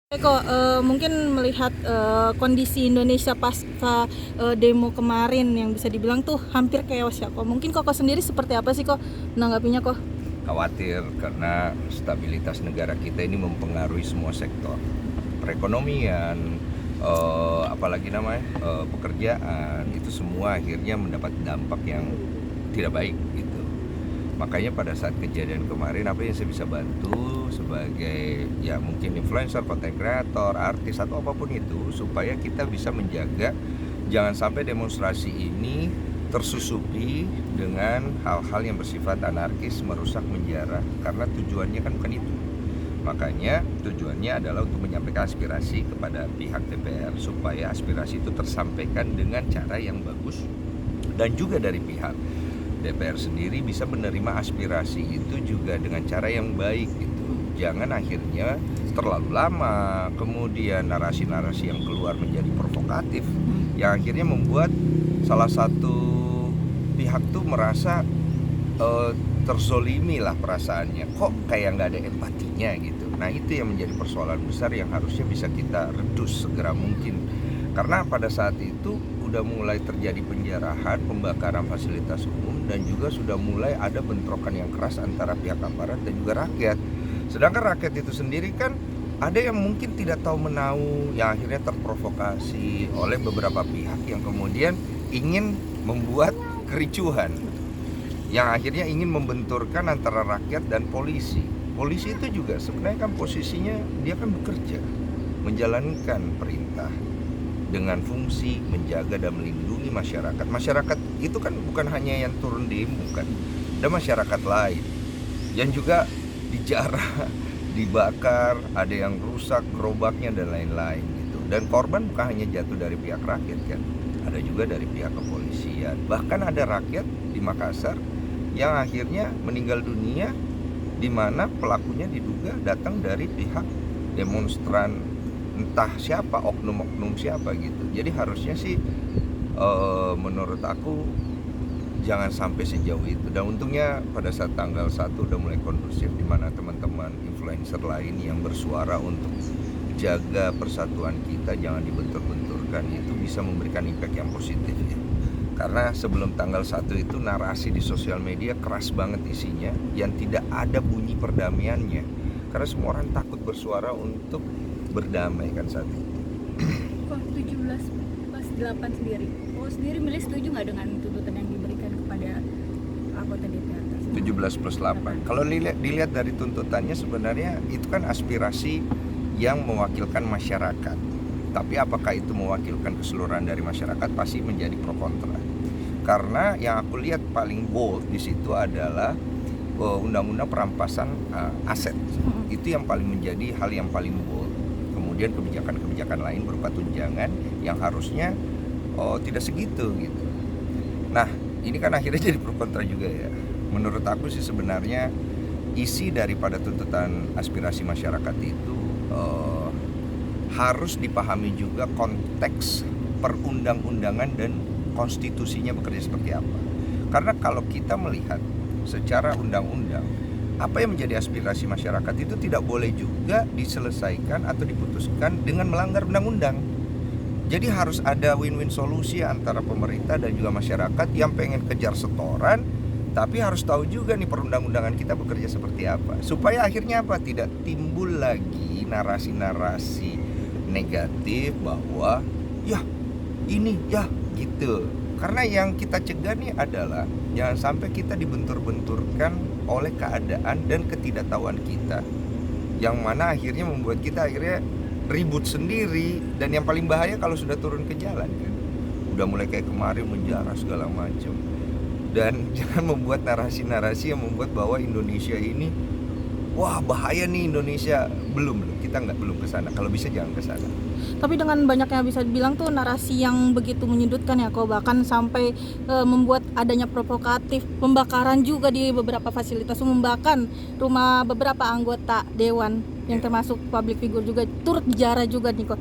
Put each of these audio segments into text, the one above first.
Kok mungkin melihat kondisi Indonesia pasca demo kemarin yang bisa dibilang tuh hampir chaos ya kok. Mungkin kok sendiri seperti apa sih kok menanggapinya kok? Khawatir karena stabilitas negara kita ini mempengaruhi semua sektor perekonomian, apalagi namanya pekerjaan, itu semua akhirnya mendapat dampak yang tidak baik gitu. Makanya pada saat kejadian kemarin, apa yang saya bisa bantu sebagai ya mungkin influencer, content creator, artis atau apapun itu, supaya kita bisa menjaga jangan sampai demonstrasi ini tersusupi dengan hal-hal yang bersifat anarkis, merusak, menjarah, karena tujuannya kan bukan itu. Makanya tujuannya adalah untuk menyampaikan aspirasi kepada pihak DPR supaya aspirasi itu tersampaikan dengan cara yang bagus, dan juga dari pihak DPR sendiri bisa menerima aspirasi itu juga dengan cara yang baik gitu. Jangan akhirnya terlalu lama, kemudian narasi-narasi yang keluar menjadi provokatif, yang akhirnya membuat salah satu pihak tuh merasa terzolimi lah perasaannya, kok kayak nggak ada empatinya gitu. Nah itu yang menjadi persoalan besar yang harusnya bisa kita redus segera mungkin, karena pada saat itu udah mulai terjadi penjarahan, pembakaran fasilitas umum, dan juga sudah mulai ada bentrokan yang keras antara pihak aparat dan juga rakyat. Sedangkan rakyat itu sendiri kan ada yang mungkin tidak tahu menau, yang akhirnya terprovokasi oleh beberapa pihak yang kemudian ingin membuat kericuhan, yang akhirnya ingin membenturkan antara rakyat dan polisi. Polisi itu juga sebenarnya kan posisinya dia kan bekerja, menjalankan perintah dengan fungsi menjaga dan melindungi masyarakat. Masyarakat itu kan bukan hanya yang turun demo kan, ada masyarakat lain yang juga dijarah, dibakar, ada yang rusak gerobaknya dan lain-lain gitu. Dan korban bukan hanya jatuh dari pihak rakyat kan, ada juga dari pihak kepolisian. Bahkan ada rakyat di Makassar yang akhirnya meninggal dunia, di mana pelakunya diduga datang dari pihak demonstran, entah siapa, oknum-oknum siapa gitu. Jadi harusnya sih menurut aku jangan sampai sejauh itu. Dan untungnya pada saat tanggal 1 udah mulai kondusif, di mana teman-teman influencer lain yang bersuara untuk jaga persatuan kita, jangan dibentur-benturkan, itu bisa memberikan impact yang positif ya. Karena sebelum tanggal 1 itu narasi di sosial media keras banget isinya, yang tidak ada bunyi perdamaiannya. Karena semua orang takut bersuara untuk berdamai kan saat itu. Kok 17+8 sendiri? Kok sendiri milih setuju nggak dengan tuntutan yang diberikan kepada anggota DPR tersebut? 17+8. Kalau dilihat dari tuntutannya, sebenarnya itu kan aspirasi yang mewakilkan masyarakat. Tapi apakah itu mewakilkan keseluruhan dari masyarakat, pasti menjadi pro kontra. Karena yang aku lihat paling bold di situ adalah undang-undang perampasan aset. Itu yang paling menjadi hal yang paling bold. Kemudian kebijakan-kebijakan lain berupa tunjangan yang harusnya tidak segitu gitu. Nah ini kan akhirnya jadi pro kontra juga ya. Menurut aku sih sebenarnya isi daripada tuntutan aspirasi masyarakat itu harus dipahami juga konteks perundang-undangan dan konstitusinya bekerja seperti apa. Karena kalau kita melihat secara undang-undang, apa yang menjadi aspirasi masyarakat itu tidak boleh juga diselesaikan atau diputuskan dengan melanggar undang-undang. Jadi harus ada win-win solusi antara pemerintah dan juga masyarakat yang pengen kejar setoran, tapi harus tahu juga nih perundang-undangan kita bekerja seperti apa, supaya akhirnya apa, tidak timbul lagi narasi-narasi negatif bahwa ya ini ya gitu. Karena yang kita cegah nih adalah jangan sampai kita dibentur-benturkan oleh keadaan dan ketidaktahuan kita, yang mana akhirnya membuat kita akhirnya ribut sendiri. Dan yang paling bahaya kalau sudah turun ke jalan kan, udah mulai kayak kemarin menjarah segala macam. Dan jangan membuat narasi-narasi yang membuat bahwa Indonesia ini wah bahaya nih Indonesia. Belum kita belum ke sana. Kalau bisa jangan ke sana. Tapi dengan banyaknya bisa dibilang tuh narasi yang begitu menyudutkan ya kok, bahkan sampai membuat adanya provokatif, pembakaran juga di beberapa fasilitas umum, bahkan rumah beberapa anggota dewan yang termasuk public figure juga turut dijarah juga nih kok.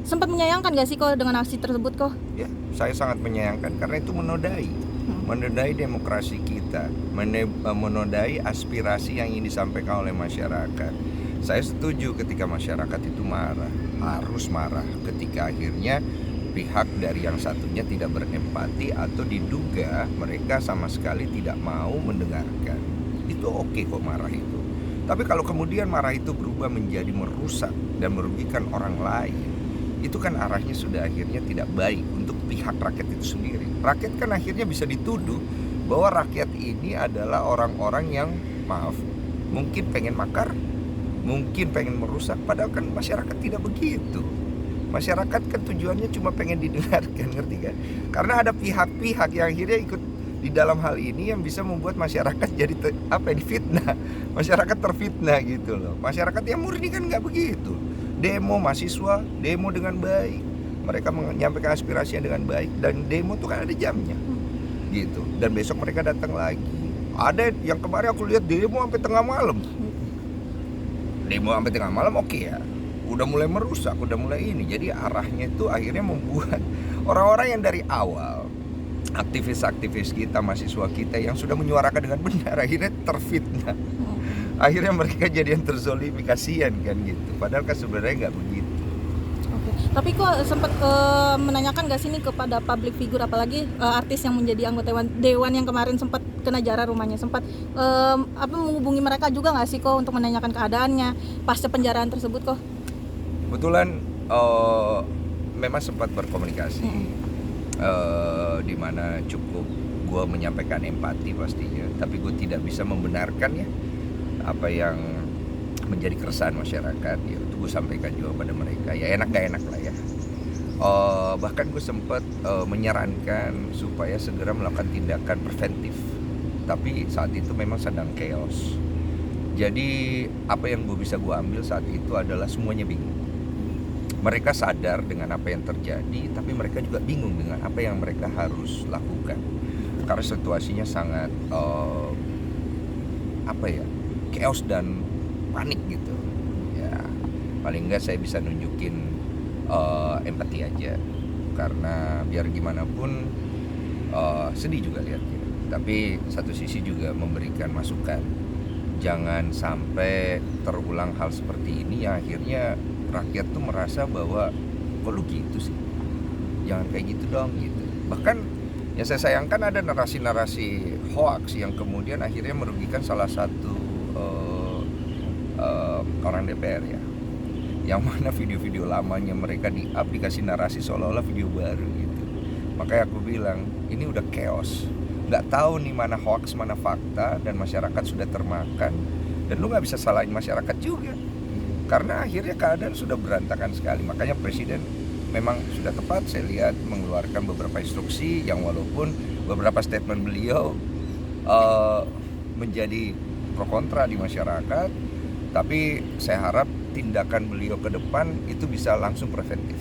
Sempat menyayangkan gak sih kok dengan aksi tersebut kok? Ya, saya sangat menyayangkan karena itu menodai demokrasi kita, menodai aspirasi yang ingin disampaikan oleh masyarakat. Saya setuju ketika masyarakat itu marah, harus marah ketika akhirnya pihak dari yang satunya tidak berempati atau diduga mereka sama sekali tidak mau mendengarkan. Itu oke kok marah itu. Tapi kalau kemudian marah itu berubah menjadi merusak dan merugikan orang lain, itu kan arahnya sudah akhirnya tidak baik untuk pihak rakyat itu sendiri. Rakyat kan akhirnya bisa dituduh bahwa rakyat ini adalah orang-orang yang, maaf, mungkin pengen makar, mungkin pengen merusak, padahal kan masyarakat tidak begitu. Masyarakat kan tujuannya cuma pengen didengarkan, ngerti kan? Karena ada pihak-pihak yang akhirnya ikut di dalam hal ini yang bisa membuat masyarakat jadi difitnah. Masyarakat terfitnah gitu loh. Masyarakat yang murni kan nggak begitu. Demo mahasiswa, demo dengan baik. Mereka menyampaikan aspirasinya dengan baik, dan demo tuh kan ada jamnya. Gitu. Dan besok mereka datang lagi. Ada yang kemarin aku lihat demo sampai tengah malam. Demo sampai tengah malam oke ya. Udah mulai merusak, udah mulai ini. Jadi arahnya itu akhirnya membuat orang-orang yang dari awal, aktivis-aktivis kita, mahasiswa kita yang sudah menyuarakan dengan benar, akhirnya terfitnah. Akhirnya mereka jadi yang terzolimi, kasihan kan gitu. Padahal kan sebenarnya nggak begitu. Oke. Tapi kok sempat menanyakan nggak sih nih kepada public figure, apalagi artis yang menjadi anggota dewan yang kemarin sempat kena jarah rumahnya, sempat menghubungi mereka juga nggak sih kok untuk menanyakan keadaannya pasca penjaraan tersebut kok? Kebetulan memang sempat berkomunikasi, di mana cukup gue menyampaikan empati pastinya, tapi gue tidak bisa membenarkan ya apa yang menjadi keresahan masyarakat. Ya itu gue sampaikan juga pada mereka, ya enak gak enak lah ya. Bahkan gue sempat menyarankan supaya segera melakukan tindakan preventif, tapi saat itu memang sedang chaos. Jadi apa yang gue ambil saat itu adalah semuanya bingung. Mereka sadar dengan apa yang terjadi, tapi mereka juga bingung dengan apa yang mereka harus lakukan. Karena situasinya sangat chaos dan panik gitu. Ya, paling enggak saya bisa nunjukin empati aja. Karena biar gimana pun sedih juga lihatnya. Tapi satu sisi juga memberikan masukan. Jangan sampai terulang hal seperti ini yang akhirnya rakyat tuh merasa bahwa kok lu gitu sih, jangan kayak gitu dong gitu. Bahkan yang saya sayangkan ada narasi-narasi hoax yang kemudian akhirnya merugikan salah satu orang DPR ya, yang mana video-video lamanya mereka dikasih narasi seolah-olah video baru gitu. Makanya aku bilang ini udah chaos, nggak tahu nih mana hoax mana fakta, dan masyarakat sudah termakan, dan lu nggak bisa salahin masyarakat juga. Karena akhirnya keadaan sudah berantakan sekali. Makanya Presiden memang sudah tepat saya lihat mengeluarkan beberapa instruksi yang walaupun beberapa statement beliau menjadi pro kontra di masyarakat, tapi saya harap tindakan beliau ke depan itu bisa langsung preventif.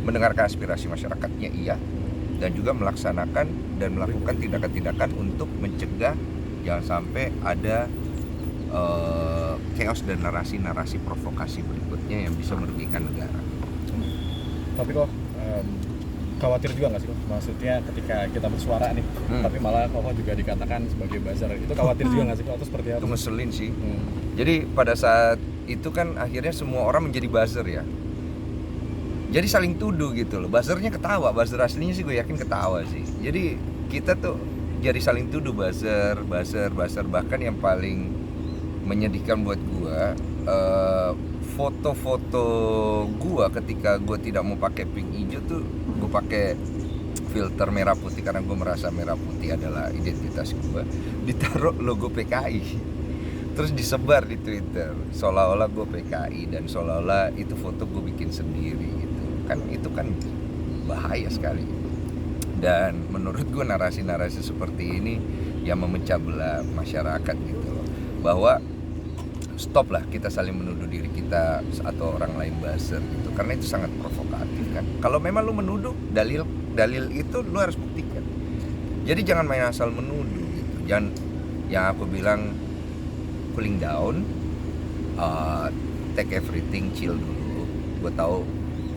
Mendengarkan aspirasi masyarakatnya iya, dan juga melaksanakan dan melakukan tindakan-tindakan untuk mencegah jangan sampai ada chaos dan narasi-narasi provokasi berikutnya yang bisa merugikan negara. Tapi kok khawatir juga nggak sih kok? Maksudnya ketika kita bersuara nih, tapi malah kok juga dikatakan sebagai buzzer, itu khawatir juga nggak sih kok? Atau seperti apa? Itu ngeselin sih. Jadi pada saat itu kan akhirnya semua orang menjadi buzzer ya. Jadi saling tuduh gitu loh. Buzzernya ketawa, buzzer aslinya sih gue yakin ketawa sih. Jadi kita tuh jadi saling tuduh buzzer. Bahkan yang paling menyedihkan buat gua, foto-foto gua ketika gua tidak mau pakai pink hijau tuh gua pakai filter merah putih karena gua merasa merah putih adalah identitas gua, ditaruh logo PKI terus disebar di Twitter seolah-olah gua PKI dan seolah-olah itu foto gua bikin sendiri gitu kan. Itu kan bahaya sekali, dan menurut gua narasi-narasi seperti ini yang memecah belah masyarakat gitu loh, bahwa stop lah kita saling menuduh diri kita atau orang lain buzzer gitu, karena itu sangat provokatif kan. Kalau memang lu menuduh, dalil itu lu harus buktikan. Jadi jangan main asal menuduh gitu. Jangan, yang aku bilang cooling down, take everything, chill dulu. Gue tahu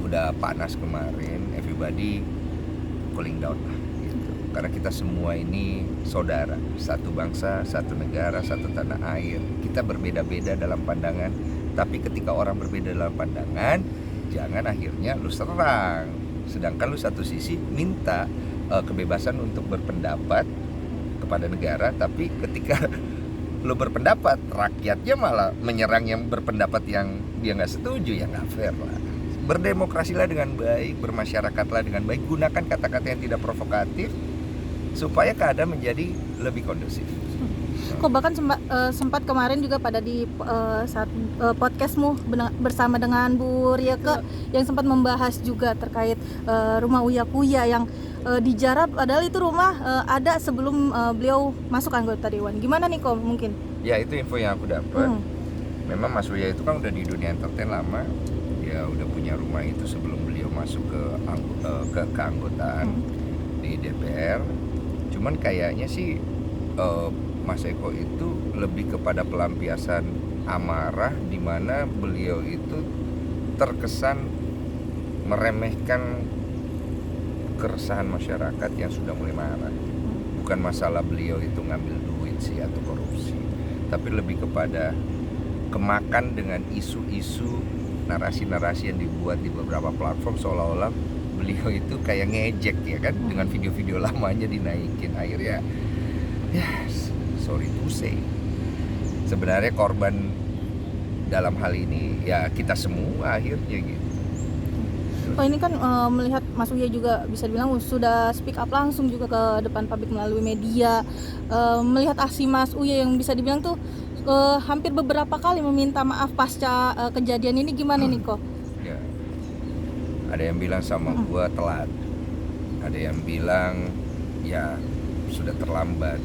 udah panas kemarin, everybody cooling down lah gitu. Karena kita semua ini saudara, satu bangsa, satu negara, satu tanah air. Kita berbeda-beda dalam pandangan, Tapi ketika orang berbeda dalam pandangan, jangan akhirnya lu serang. Sedangkan lu satu sisi minta kebebasan untuk berpendapat kepada negara, tapi ketika lu berpendapat, rakyatnya malah menyerang yang berpendapat yang dia nggak setuju, ya nggak fair lah. Berdemokrasilah dengan baik, bermasyarakatlah dengan baik, gunakan kata-kata yang tidak provokatif supaya keadaan menjadi lebih kondusif. Kok bahkan sempat kemarin juga pada di saat podcastmu bersama dengan Bu Rieke yang sempat membahas juga terkait rumah Uya Kuya yang dijarah, padahal itu rumah ada sebelum beliau masuk anggota dewan. Gimana nih kok mungkin? Ya itu info yang aku dapat. Memang Mas Uya itu kan udah di dunia entertain lama. Dia udah punya rumah itu sebelum beliau masuk ke keanggotaan di DPR. Cuman kayaknya sih Mas Eko itu lebih kepada pelampiasan amarah, di mana beliau itu terkesan meremehkan keresahan masyarakat yang sudah mulai marah. Bukan masalah beliau itu ngambil duit sih atau korupsi, tapi lebih kepada kemakan dengan isu-isu, narasi-narasi yang dibuat di beberapa platform seolah-olah beliau itu kayak ngejek ya kan, dengan video-video lamanya dinaikin. Akhirnya ya sorry to say, sebenarnya korban dalam hal ini ya kita semua akhirnya gitu. Oh ini kan melihat Mas Uya juga bisa dibilang sudah speak up langsung juga ke depan publik melalui media, melihat aksi Mas Uya yang bisa dibilang tuh hampir beberapa kali meminta maaf pasca kejadian ini, gimana nih kok? Ya, ada yang bilang sama gua telat, ada yang bilang ya sudah terlambat.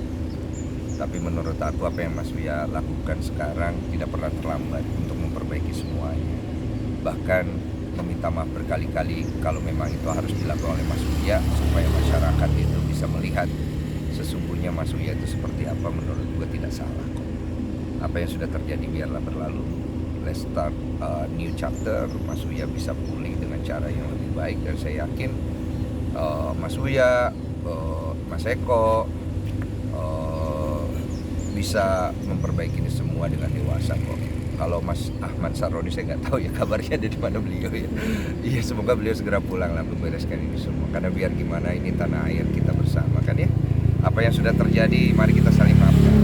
Tapi menurut aku apa yang Mas Uya lakukan sekarang tidak pernah terlambat untuk memperbaiki semuanya. Bahkan meminta maaf berkali-kali kalau memang itu harus dilakukan oleh Mas Uya supaya masyarakat itu bisa melihat sesungguhnya Mas Uya itu seperti apa. Menurut gue tidak salah kok. Apa yang sudah terjadi biarlah berlalu. Let's start a new chapter. Mas Uya bisa pulih dengan cara yang lebih baik, dan saya yakin Mas Uya, Mas Eko bisa memperbaiki ini semua dengan dewasa kok. Kalau Mas Ahmad Saroni saya nggak tahu ya kabarnya ada di mana beliau ya. Iya, semoga beliau segera pulang lah membereskan ini semua. Karena biar gimana ini tanah air kita bersama kan ya. Apa yang sudah terjadi mari kita saling maafkan.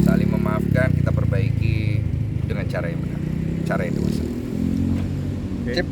Saling memaafkan, kita perbaiki dengan cara yang benar, cara yang dewasa. Oke.